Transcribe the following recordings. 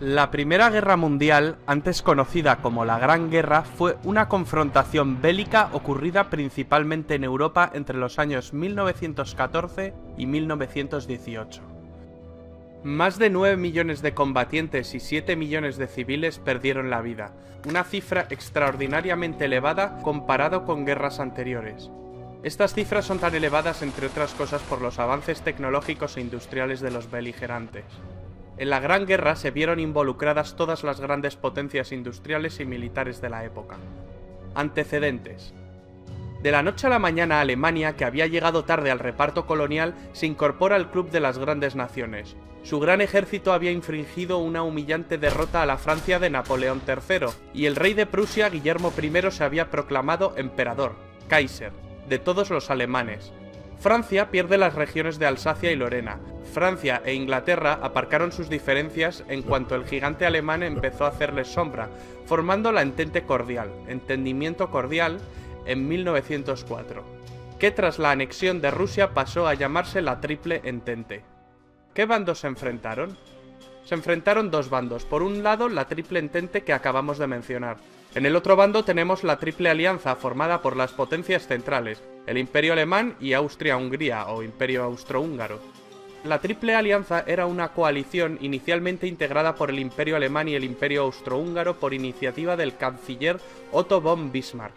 La Primera Guerra Mundial, antes conocida como la Gran Guerra, fue una confrontación bélica ocurrida principalmente en Europa entre los años 1914 y 1918. Más de 9 millones de combatientes y 7 millones de civiles perdieron la vida, una cifra extraordinariamente elevada comparado con guerras anteriores. Estas cifras son tan elevadas, entre otras cosas, por los avances tecnológicos e industriales de los beligerantes. En la Gran Guerra se vieron involucradas todas las grandes potencias industriales y militares de la época. Antecedentes. De la noche a la mañana, Alemania, que había llegado tarde al reparto colonial, se incorpora al club de las grandes naciones. Su gran ejército había infringido una humillante derrota a la Francia de Napoleón III, y el rey de Prusia, Guillermo I, se había proclamado emperador, Kaiser, de todos los alemanes. Francia pierde las regiones de Alsacia y Lorena. Francia e Inglaterra aparcaron sus diferencias en cuanto el gigante alemán empezó a hacerles sombra, formando la Entente Cordial, Entendimiento Cordial, en 1904, que tras la anexión de Rusia pasó a llamarse la Triple Entente. ¿Qué bandos se enfrentaron? Se enfrentaron dos bandos. Por un lado, la Triple Entente que acabamos de mencionar. En el otro bando tenemos la Triple Alianza, formada por las potencias centrales, el Imperio Alemán y Austria-Hungría, o Imperio Austrohúngaro. La Triple Alianza era una coalición inicialmente integrada por el Imperio Alemán y el Imperio Austrohúngaro por iniciativa del canciller Otto von Bismarck.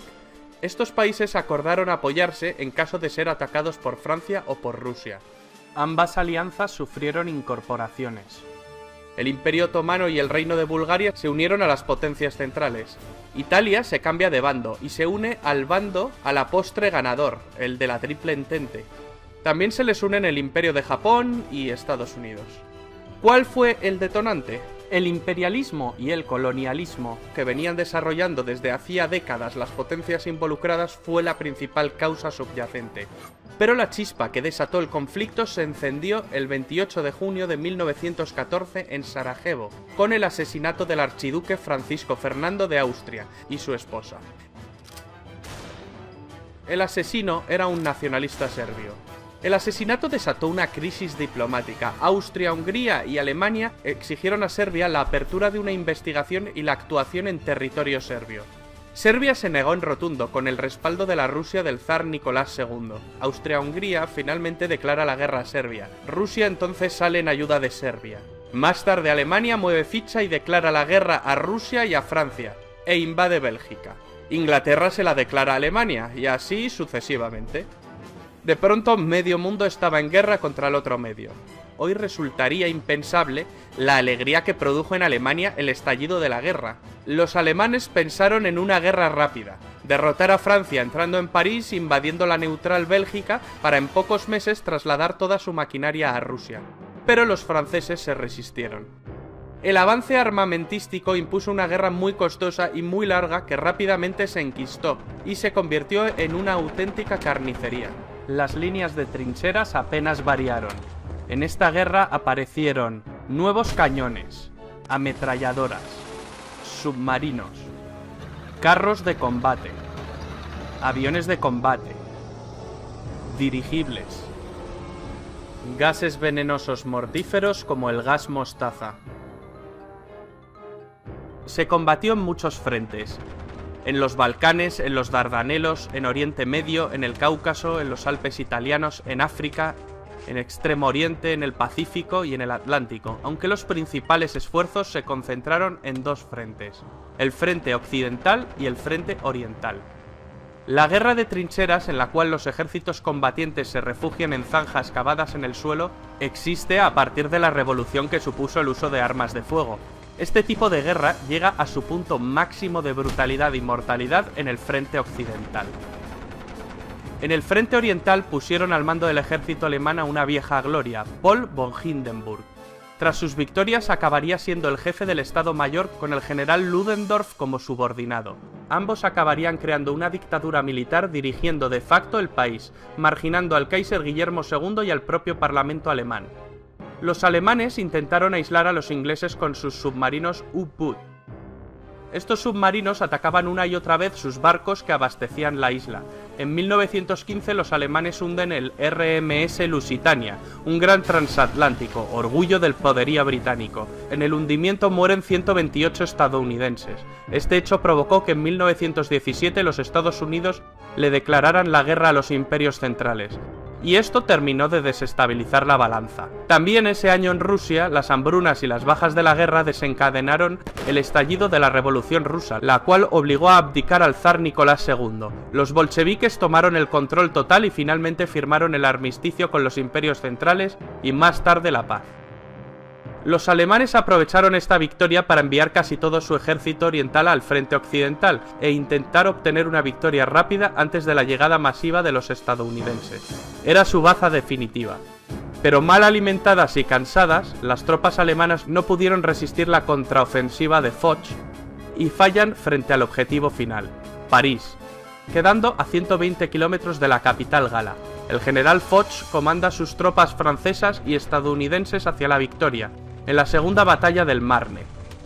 Estos países acordaron apoyarse en caso de ser atacados por Francia o por Rusia. Ambas alianzas sufrieron incorporaciones. El Imperio Otomano y el Reino de Bulgaria se unieron a las potencias centrales. Italia se cambia de bando y se une al bando a la postre ganador, el de la Triple Entente. También se les unen el Imperio de Japón y Estados Unidos. ¿Cuál fue el detonante? El imperialismo y el colonialismo que venían desarrollando desde hacía décadas las potencias involucradas fue la principal causa subyacente. Pero la chispa que desató el conflicto se encendió el 28 de junio de 1914 en Sarajevo, con el asesinato del archiduque Francisco Fernando de Austria y su esposa. El asesino era un nacionalista serbio. El asesinato desató una crisis diplomática. Austria, Hungría y Alemania exigieron a Serbia la apertura de una investigación y la actuación en territorio serbio. Serbia se negó en rotundo, con el respaldo de la Rusia del zar Nicolás II. Austria-Hungría finalmente declara la guerra a Serbia. Rusia entonces sale en ayuda de Serbia. Más tarde Alemania mueve ficha y declara la guerra a Rusia y a Francia, e invade Bélgica. Inglaterra se la declara a Alemania, y así sucesivamente. De pronto medio mundo estaba en guerra contra el otro medio. Hoy resultaría impensable la alegría que produjo en Alemania el estallido de la guerra. Los alemanes pensaron en una guerra rápida, derrotar a Francia entrando en París, invadiendo la neutral Bélgica, para en pocos meses trasladar toda su maquinaria a Rusia. Pero los franceses se resistieron. El avance armamentístico impuso una guerra muy costosa y muy larga que rápidamente se enquistó y se convirtió en una auténtica carnicería. Las líneas de trincheras apenas variaron. En esta guerra aparecieron nuevos cañones, ametralladoras, submarinos, carros de combate, aviones de combate, dirigibles, gases venenosos mortíferos como el gas mostaza. Se combatió en muchos frentes. En los Balcanes, en los Dardanelos, en Oriente Medio, en el Cáucaso, en los Alpes italianos, en África, en Extremo Oriente, en el Pacífico y en el Atlántico, aunque los principales esfuerzos se concentraron en dos frentes, el frente occidental y el frente oriental. La guerra de trincheras, en la cual los ejércitos combatientes se refugian en zanjas cavadas en el suelo, existe a partir de la revolución que supuso el uso de armas de fuego. Este tipo de guerra llega a su punto máximo de brutalidad y mortalidad en el frente occidental. En el frente oriental pusieron al mando del ejército alemán a una vieja gloria, Paul von Hindenburg. Tras sus victorias acabaría siendo el jefe del Estado Mayor con el general Ludendorff como subordinado. Ambos acabarían creando una dictadura militar dirigiendo de facto el país, marginando al Kaiser Guillermo II y al propio Parlamento alemán. Los alemanes intentaron aislar a los ingleses con sus submarinos U-Boot. Estos submarinos atacaban una y otra vez sus barcos que abastecían la isla. En 1915 los alemanes hunden el RMS Lusitania, un gran transatlántico, orgullo del poderío británico. En el hundimiento mueren 128 estadounidenses. Este hecho provocó que en 1917 los Estados Unidos le declararan la guerra a los imperios centrales. Y esto terminó de desestabilizar la balanza. También ese año en Rusia, las hambrunas y las bajas de la guerra desencadenaron el estallido de la Revolución Rusa, la cual obligó a abdicar al zar Nicolás II. Los bolcheviques tomaron el control total y finalmente firmaron el armisticio con los imperios centrales y más tarde la paz. Los alemanes aprovecharon esta victoria para enviar casi todo su ejército oriental al frente occidental e intentar obtener una victoria rápida antes de la llegada masiva de los estadounidenses. Era su baza definitiva. Pero mal alimentadas y cansadas, las tropas alemanas no pudieron resistir la contraofensiva de Foch y fallan frente al objetivo final, París, quedando a 120 kilómetros de la capital gala. El general Foch comanda sus tropas francesas y estadounidenses hacia la victoria, en la segunda batalla del Marne.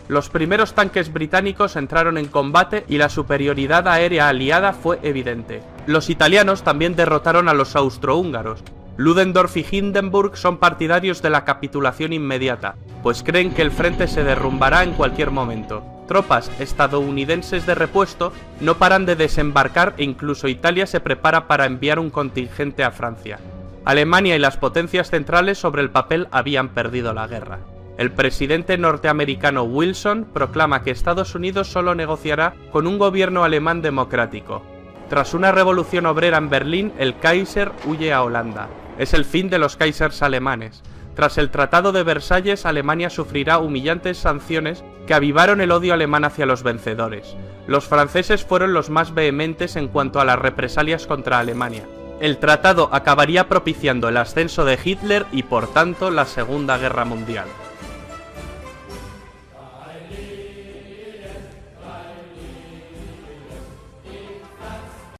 Los primeros tanques británicos entraron en combate y la superioridad aérea aliada fue evidente. Los italianos también derrotaron a los austrohúngaros. Ludendorff y Hindenburg son partidarios de la capitulación inmediata, pues creen que el frente se derrumbará en cualquier momento. Tropas estadounidenses de repuesto no paran de desembarcar e incluso Italia se prepara para enviar un contingente a Francia. Alemania y las potencias centrales sobre el papel habían perdido la guerra. El presidente norteamericano Wilson proclama que Estados Unidos solo negociará con un gobierno alemán democrático. Tras una revolución obrera en Berlín, el Kaiser huye a Holanda. Es el fin de los Kaisers alemanes. Tras el Tratado de Versalles, Alemania sufrirá humillantes sanciones que avivaron el odio alemán hacia los vencedores. Los franceses fueron los más vehementes en cuanto a las represalias contra Alemania. El tratado acabaría propiciando el ascenso de Hitler y, por tanto, la Segunda Guerra Mundial.